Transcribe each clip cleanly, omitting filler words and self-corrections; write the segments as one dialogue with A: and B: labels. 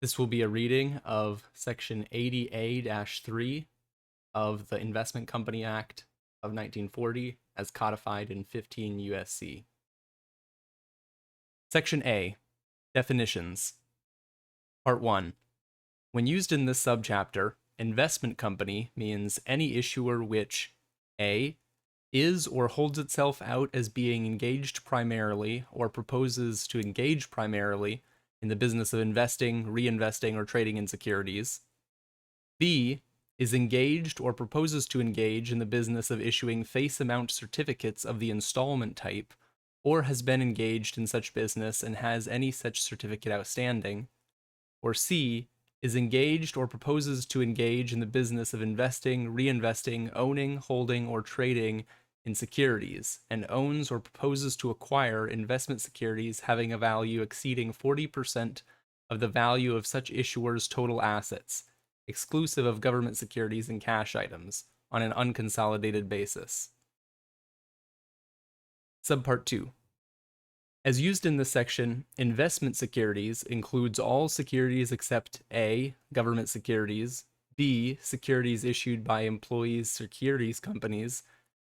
A: This will be a reading of Section 80a-3 of the Investment Company Act of 1940 as codified in 15 USC. Section A, Definitions. Part 1. When used in this subchapter, investment company means any issuer which a. is or holds itself out as being engaged primarily or proposes to engage primarily in the business of investing, reinvesting, or trading in securities. B. is engaged or proposes to engage in the business of issuing face amount certificates of the installment type, or has been engaged in such business and has any such certificate outstanding. Or C. is engaged or proposes to engage in the business of investing, reinvesting, owning, holding, or trading in securities, and owns or proposes to acquire investment securities having a value exceeding 40% of the value of such issuer's total assets, exclusive of government securities and cash items, on an unconsolidated basis. Subpart 2. As used in this section, investment securities includes all securities except A. government securities, B. securities issued by employees' securities companies,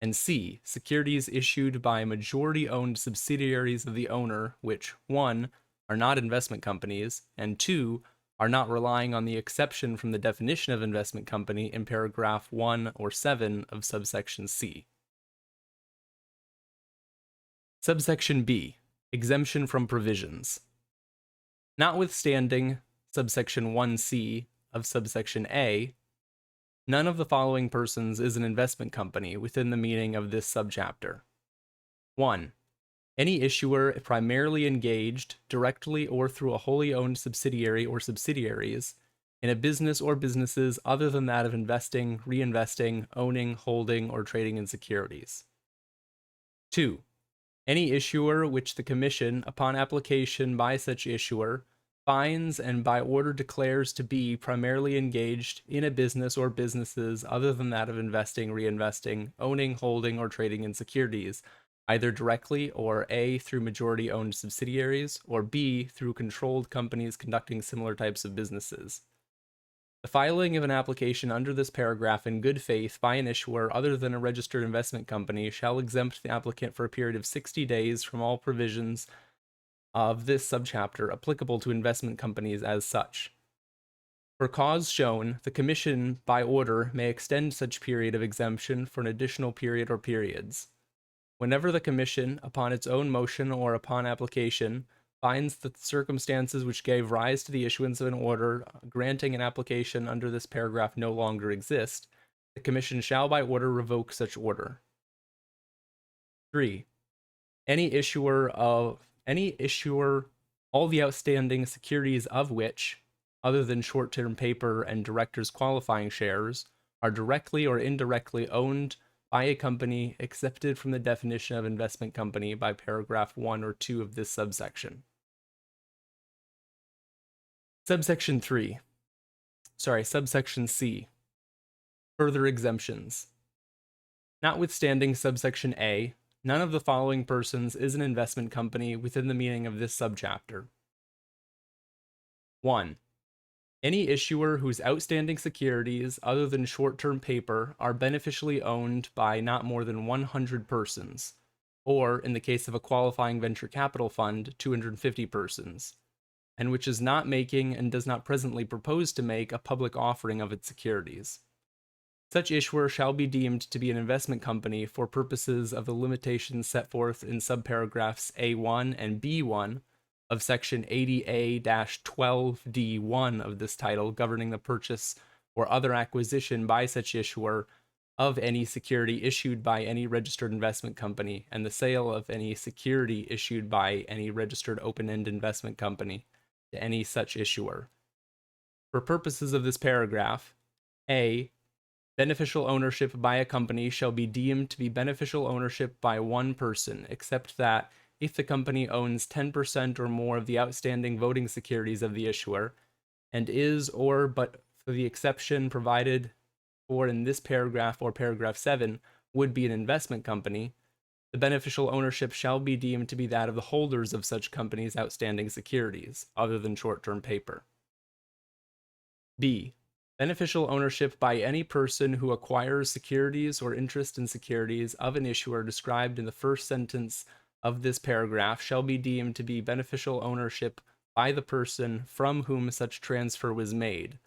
A: and C. securities issued by majority-owned subsidiaries of the owner which 1. are not investment companies, and 2. are not relying on the exception from the definition of investment company in paragraph 1 or 7 of subsection C. Subsection B. Exemption from provisions. Notwithstanding subsection 1C of subsection A, none of the following persons is an investment company within the meaning of this subchapter. 1. Any issuer primarily engaged, directly or through a wholly owned subsidiary or subsidiaries, in a business or businesses other than that of investing, reinvesting, owning, holding, or trading in securities. 2. Any issuer which the Commission, upon application by such issuer, finds and by order declares to be primarily engaged in a business or businesses other than that of investing, reinvesting, owning, holding, or trading in securities, either directly or A. through majority-owned subsidiaries, or B. through controlled companies conducting similar types of businesses. The filing of an application under this paragraph in good faith by an issuer other than a registered investment company shall exempt the applicant for a period of 60 days from all provisions of this subchapter applicable to investment companies as such. For cause shown, the Commission, by order, may extend such period of exemption for an additional period or periods. Whenever the Commission, upon its own motion or upon application, finds that the circumstances which gave rise to the issuance of an order granting an application under this paragraph no longer exist, the Commission shall by order revoke such order. 3. Any issuer, all the outstanding securities of which, other than short-term paper and directors' qualifying shares, are directly or indirectly owned by a company excepted from the definition of investment company by paragraph 1 or 2 of this subsection. Subsection C. Further exemptions. Notwithstanding subsection A, none of the following persons is an investment company within the meaning of this subchapter. 1. Any issuer whose outstanding securities, other than short-term paper, are beneficially owned by not more than 100 persons, or, in the case of a qualifying venture capital fund, 250 persons, and which is not making and does not presently propose to make a public offering of its securities. Such issuer shall be deemed to be an investment company for purposes of the limitations set forth in subparagraphs A1 and B1 of section 80a-12d1 of this title governing the purchase or other acquisition by such issuer of any security issued by any registered investment company and the sale of any security issued by any registered open-end investment company to any such issuer. For purposes of this paragraph, A. Beneficial ownership by a company shall be deemed to be beneficial ownership by one person, except that if the company owns 10% or more of the outstanding voting securities of the issuer, and is or but for the exception provided for in this paragraph or paragraph 7 would be an investment company, the beneficial ownership shall be deemed to be that of the holders of such companies' outstanding securities, other than short-term paper. B. Beneficial ownership by any person who acquires securities or interest in securities of an issuer described in the first sentence of this paragraph shall be deemed to be beneficial ownership by the person from whom such transfer was made,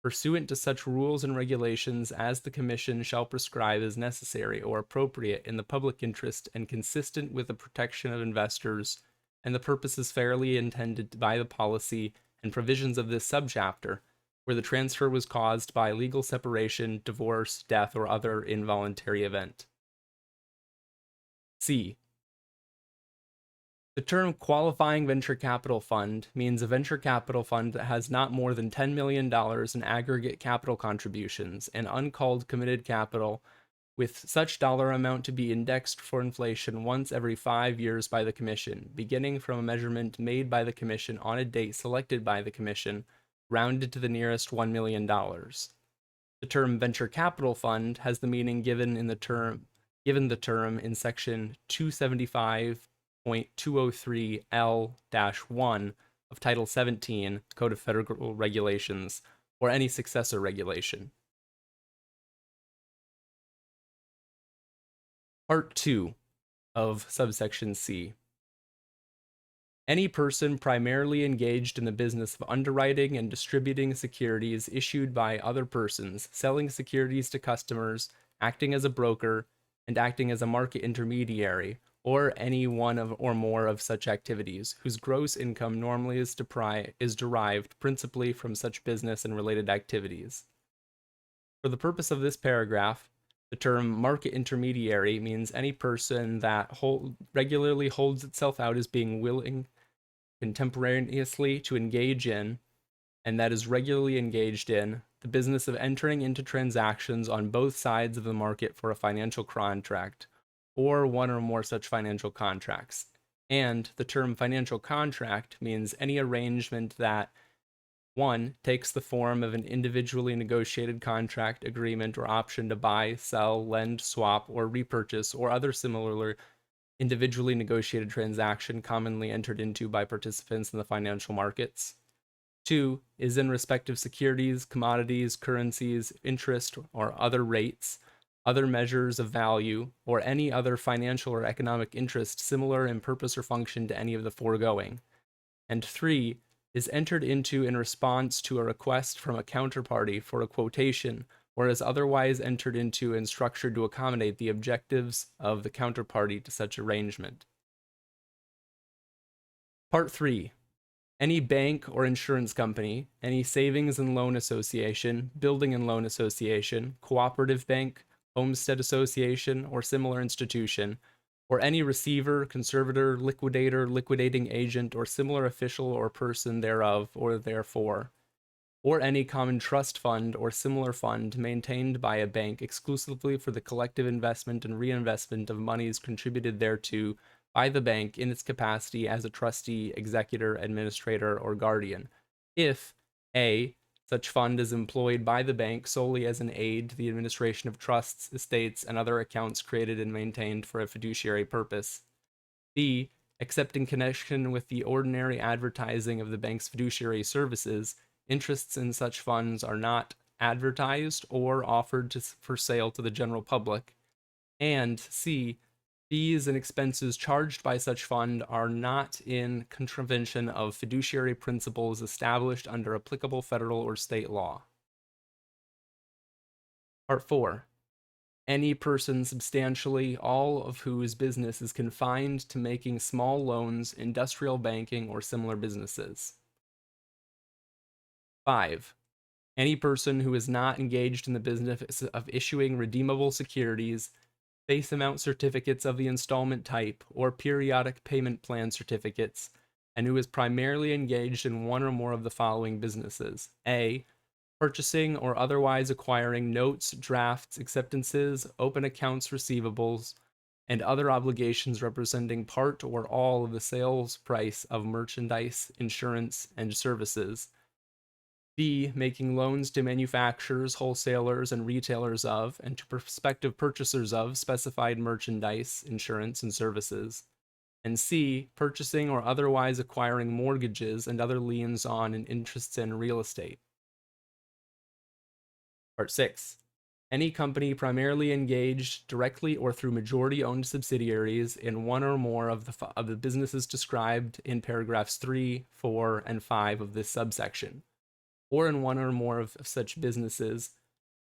A: pursuant to such rules and regulations as the Commission shall prescribe as necessary or appropriate in the public interest and consistent with the protection of investors and the purposes fairly intended by the policy and provisions of this subchapter, where the transfer was caused by legal separation, divorce, death, or other involuntary event. C. The term qualifying venture capital fund means a venture capital fund that has not more than $10 million in aggregate capital contributions and uncalled committed capital, with such dollar amount to be indexed for inflation once every 5 years by the Commission, beginning from a measurement made by the Commission on a date selected by the Commission, rounded to the nearest $1 million. The term venture capital fund has the meaning given the term in section 275.203L-1 of Title 17, Code of Federal Regulations, or any successor regulation. Part 2 of subsection C. Any person primarily engaged in the business of underwriting and distributing securities issued by other persons, selling securities to customers, acting as a broker, and acting as a market intermediary, or any one of or more of such activities, whose gross income normally is derived principally from such business and related activities. For the purpose of this paragraph, the term market intermediary means any person that regularly holds itself out as being willing contemporaneously to engage in, and that is regularly engaged in, the business of entering into transactions on both sides of the market for a financial contract, or one or more such financial contracts. And the term financial contract means any arrangement that 1. Takes the form of an individually negotiated contract, agreement, or option to buy, sell, lend, swap, or repurchase, or other similar individually negotiated transaction commonly entered into by participants in the financial markets. 2. Is in respect of securities, commodities, currencies, interest, or other rates, other measures of value, or any other financial or economic interest similar in purpose or function to any of the foregoing. And 3. Is entered into in response to a request from a counterparty for a quotation, or is otherwise entered into and structured to accommodate the objectives of the counterparty to such arrangement. Part 3. Any bank or insurance company, any savings and loan association, building and loan association, cooperative bank, homestead association, or similar institution, or any receiver, conservator, liquidator, liquidating agent, or similar official or person thereof or therefore, or any common trust fund or similar fund maintained by a bank exclusively for the collective investment and reinvestment of monies contributed thereto by the bank in its capacity as a trustee, executor, administrator, or guardian, if a. Such fund is employed by the bank solely as an aid to the administration of trusts, estates, and other accounts created and maintained for a fiduciary purpose. B. Except in connection with the ordinary advertising of the bank's fiduciary services, interests in such funds are not advertised or offered for sale to the general public. And C. Fees and expenses charged by such fund are not in contravention of fiduciary principles established under applicable federal or state law. Part 4. Any person substantially all of whose business is confined to making small loans, industrial banking, or similar businesses. 5. Any person who is not engaged in the business of issuing redeemable securities, face amount certificates of the installment type, or periodic payment plan certificates, and who is primarily engaged in one or more of the following businesses. A. Purchasing or otherwise acquiring notes, drafts, acceptances, open accounts receivables, and other obligations representing part or all of the sales price of merchandise, insurance, and services. B. Making loans to manufacturers, wholesalers, and retailers of, and to prospective purchasers of specified merchandise, insurance, and services. And C. Purchasing or otherwise acquiring mortgages and other liens on and interests in real estate. Part 6. Any company primarily engaged directly or through majority-owned subsidiaries in one or more of the businesses described in paragraphs 3, 4, and 5 of this subsection, or in one or more of such businesses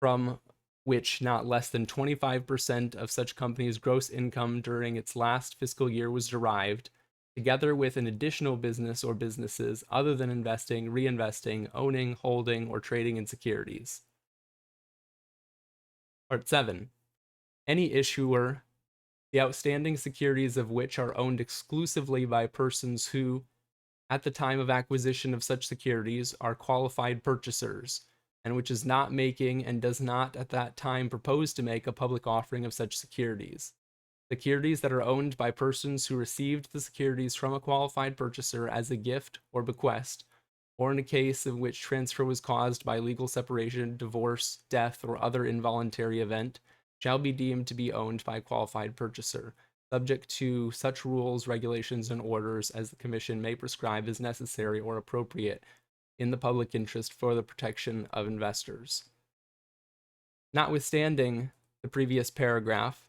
A: from which not less than 25% of such company's gross income during its last fiscal year was derived, together with an additional business or businesses other than investing, reinvesting, owning, holding, or trading in securities. Part 7. Any issuer, the outstanding securities of which are owned exclusively by persons who, at the time of acquisition of such securities, are qualified purchasers, and which is not making and does not at that time propose to make a public offering of such securities. Securities that are owned by persons who received the securities from a qualified purchaser as a gift or bequest, or in a case in which transfer was caused by legal separation, divorce, death, or other involuntary event, shall be deemed to be owned by a qualified purchaser, subject to such rules, regulations, and orders as the Commission may prescribe as necessary or appropriate in the public interest for the protection of investors. Notwithstanding the previous paragraph,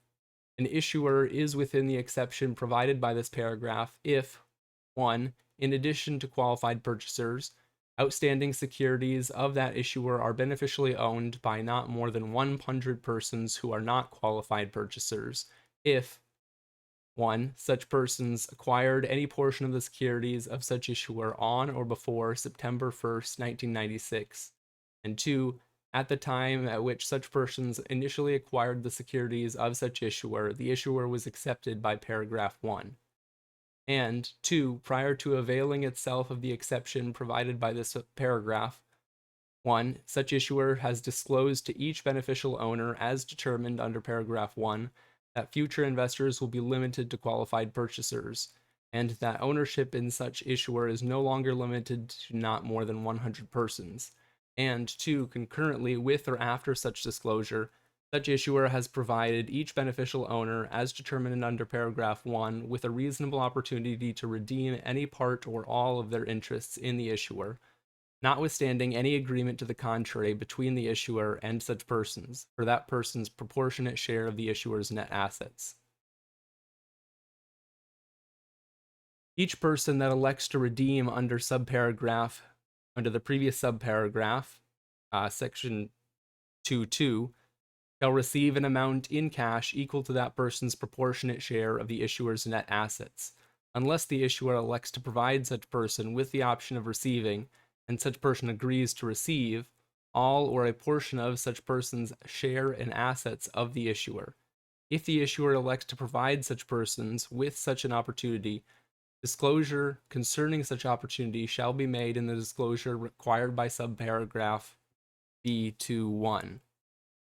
A: an issuer is within the exception provided by this paragraph if 1. In addition to qualified purchasers, outstanding securities of that issuer are beneficially owned by not more than 100 persons who are not qualified purchasers, if 1. Such persons acquired any portion of the securities of such issuer on or before September 1st, 1996, and 2. At the time at which such persons initially acquired the securities of such issuer, the issuer was accepted by paragraph 1. And 2. Prior to availing itself of the exception provided by this paragraph, 1. Such issuer has disclosed to each beneficial owner as determined under paragraph 1 that future investors will be limited to qualified purchasers, and that ownership in such issuer is no longer limited to not more than 100 persons. And 2. Concurrently with or after such disclosure, such issuer has provided each beneficial owner, as determined under paragraph 1, with a reasonable opportunity to redeem any part or all of their interests in the issuer, notwithstanding any agreement to the contrary between the issuer and such persons, for that person's proportionate share of the issuer's net assets. Each person that elects to redeem under the previous subparagraph, section 2.2, shall receive an amount in cash equal to that person's proportionate share of the issuer's net assets, unless the issuer elects to provide such person with the option of receiving, and such person agrees to receive, all or a portion of such person's share in assets of the issuer. If the issuer elects to provide such persons with such an opportunity, disclosure concerning such opportunity shall be made in the disclosure required by subparagraph B2.1.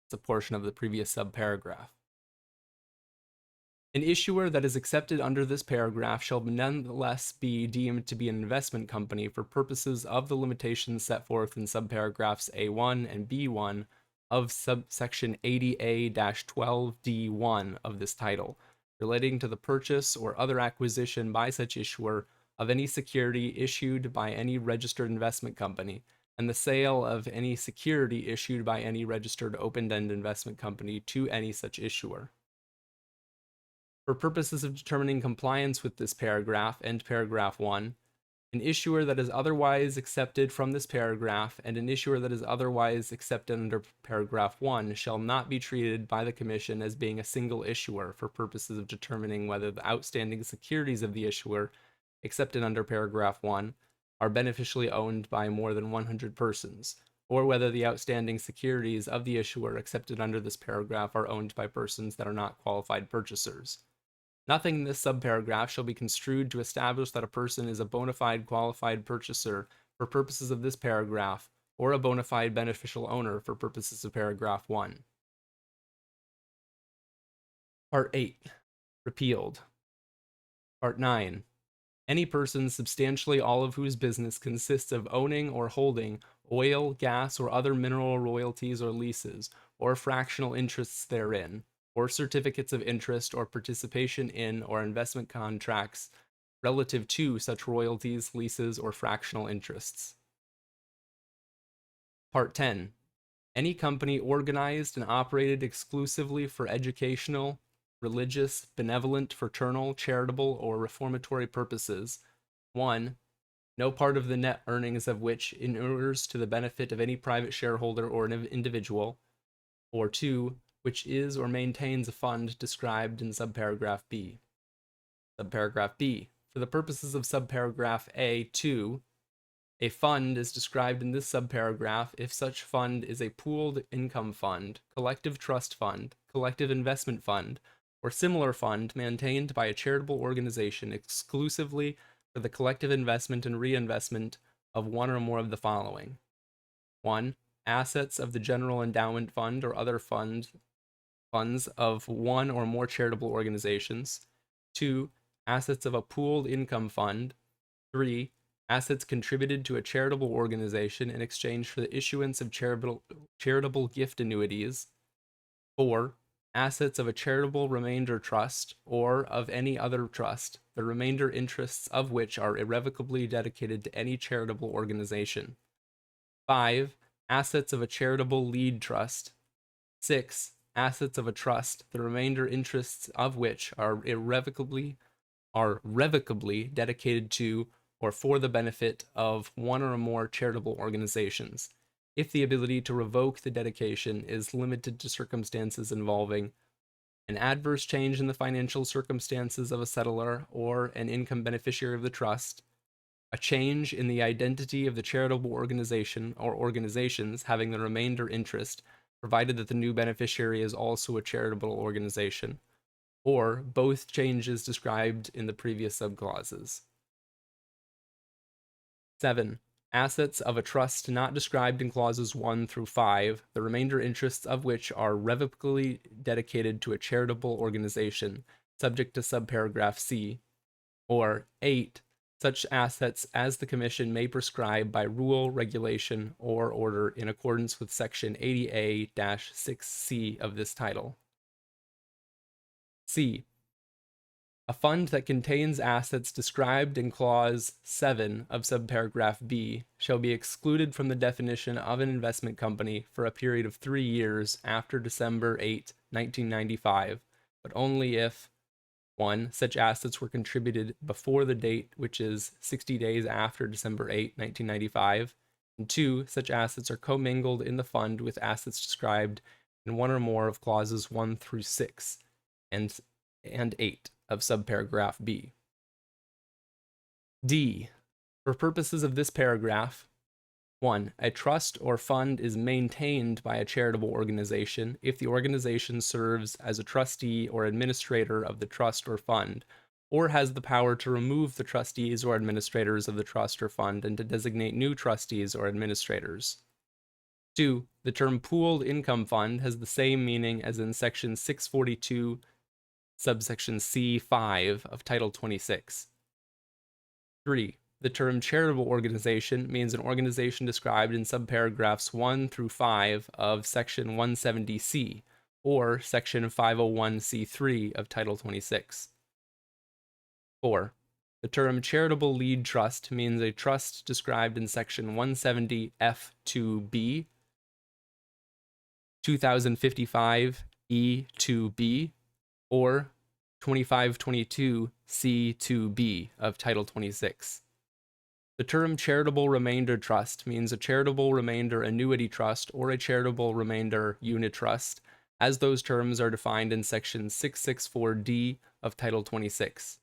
A: It's a portion of the previous subparagraph. An issuer that is accepted under this paragraph shall nonetheless be deemed to be an investment company for purposes of the limitations set forth in subparagraphs A1 and B1 of subsection 80a-12d1 of this title, relating to the purchase or other acquisition by such issuer of any security issued by any registered investment company, and the sale of any security issued by any registered open-end investment company to any such issuer. For purposes of determining compliance with this paragraph and paragraph 1, an issuer that is otherwise accepted from this paragraph and an issuer that is otherwise accepted under paragraph 1 shall not be treated by the Commission as being a single issuer for purposes of determining whether the outstanding securities of the issuer accepted under paragraph 1 are beneficially owned by more than 100 persons, or whether the outstanding securities of the issuer accepted under this paragraph are owned by persons that are not qualified purchasers. Nothing in this subparagraph shall be construed to establish that a person is a bona fide qualified purchaser for purposes of this paragraph, or a bona fide beneficial owner for purposes of paragraph 1. Part 8. Repealed. Part 9. Any person substantially all of whose business consists of owning or holding oil, gas, or other mineral royalties or leases, or fractional interests therein, or certificates of interest or participation in or investment contracts relative to such royalties, leases, or fractional interests. Part 10. Any company organized and operated exclusively for educational, religious, benevolent, fraternal, charitable, or reformatory purposes. 1. No part of the net earnings of which inures to the benefit of any private shareholder or an individual. Or 2. Which is or maintains a fund described in subparagraph B. Subparagraph B. For the purposes of subparagraph A2, a fund is described in this subparagraph if such fund is a pooled income fund, collective trust fund, collective investment fund, or similar fund maintained by a charitable organization exclusively for the collective investment and reinvestment of one or more of the following. 1. Assets of the general endowment fund or other funds of one or more charitable organizations. 2. Assets of a pooled income fund. 3. Assets contributed to a charitable organization in exchange for the issuance of charitable gift annuities. 4. Assets of a charitable remainder trust or of any other trust, the remainder interests of which are irrevocably dedicated to any charitable organization. 5. Assets of a charitable lead trust. 6. Assets of a trust, the remainder interests of which are revocably dedicated to or for the benefit of one or more charitable organizations, if the ability to revoke the dedication is limited to circumstances involving an adverse change in the financial circumstances of a settlor or an income beneficiary of the trust, a change in the identity of the charitable organization or organizations having the remainder interest, provided that the new beneficiary is also a charitable organization, or both changes described in the previous subclauses. 7. Assets of a trust not described in clauses 1 through 5, the remainder interests of which are revocably dedicated to a charitable organization, subject to subparagraph C. Or 8. Such assets as the Commission may prescribe by rule, regulation, or order in accordance with Section 80a-6C of this title. C. A fund that contains assets described in Clause 7 of subparagraph B shall be excluded from the definition of an investment company for a period of 3 years after December 8, 1995, but only if 1. Such assets were contributed before the date, which is 60 days after December 8, 1995, and 2. Such assets are commingled in the fund with assets described in one or more of clauses 1 through 6 and 8 of subparagraph B. D. For purposes of this paragraph, 1. A trust or fund is maintained by a charitable organization if the organization serves as a trustee or administrator of the trust or fund, or has the power to remove the trustees or administrators of the trust or fund and to designate new trustees or administrators. 2. The term pooled income fund has the same meaning as in section 642, subsection C5 of Title 26. 3. The term charitable organization means an organization described in subparagraphs 1 through 5 of Section 170C or Section 501C3 of Title 26. 4. The term charitable lead trust means a trust described in Section 170F2B, 2055E2B, or 2522C2B of Title 26. The term charitable remainder trust means a charitable remainder annuity trust or a charitable remainder unit trust, as those terms are defined in Section 664D of Title 26.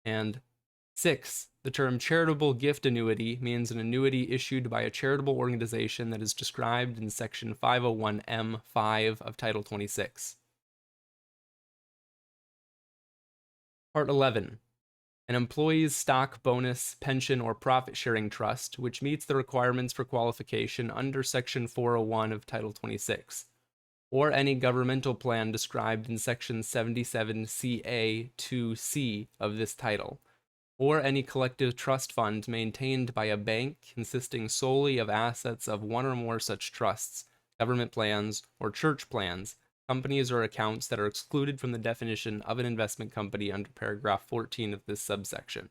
A: And 6. The term charitable gift annuity means an annuity issued by a charitable organization that is described in Section 501M5 of Title 26. Part 11. An employee's stock, bonus, pension, or profit-sharing trust, which meets the requirements for qualification under Section 401 of Title 26, or any governmental plan described in Section 77CA-2C of this title, or any collective trust fund maintained by a bank consisting solely of assets of one or more such trusts, government plans, or church plans, companies or accounts that are excluded from the definition of an investment company under paragraph 14 of this subsection,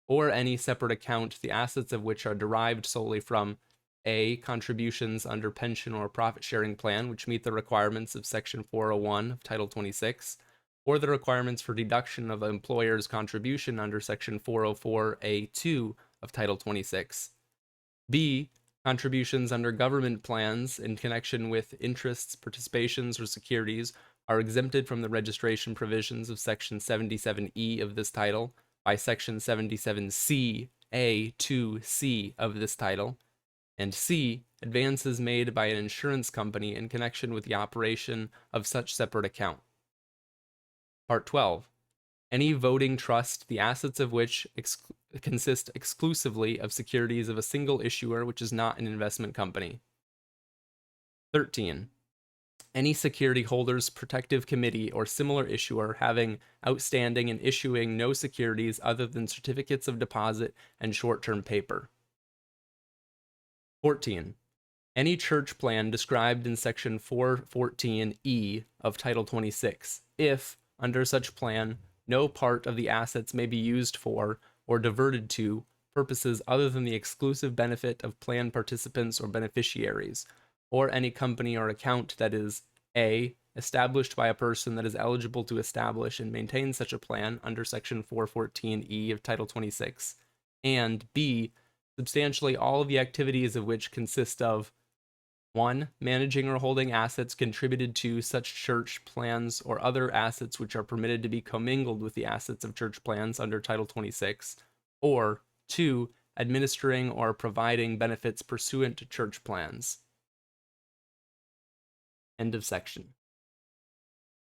A: or any separate account the assets of which are derived solely from A. Contributions under pension or profit sharing plan which meet the requirements of Section 401 of Title 26, or the requirements for deduction of an employer's contribution under Section 404A2 of Title 26. B. Contributions under government plans in connection with interests, participations, or securities are exempted from the registration provisions of Section 77E of this title by Section 77C A2C of this title. And C. Advances made by an insurance company in connection with the operation of such separate account. Part 12. Any voting trust, the assets of which consist exclusively of securities of a single issuer which is not an investment company. 13. Any security holders protective committee or similar issuer having outstanding and issuing no securities other than certificates of deposit and short-term paper. 14. Any church plan described in Section 414E of Title 26, if, under such plan, no part of the assets may be used for or diverted to purposes other than the exclusive benefit of plan participants or beneficiaries, or any company or account that is A. Established by a person that is eligible to establish and maintain such a plan under Section 414E of Title 26, and B. Substantially all of the activities of which consist of 1. Managing or holding assets contributed to such church plans or other assets which are permitted to be commingled with the assets of church plans under Title 26, or 2. Administering or providing benefits pursuant to church plans. End of section.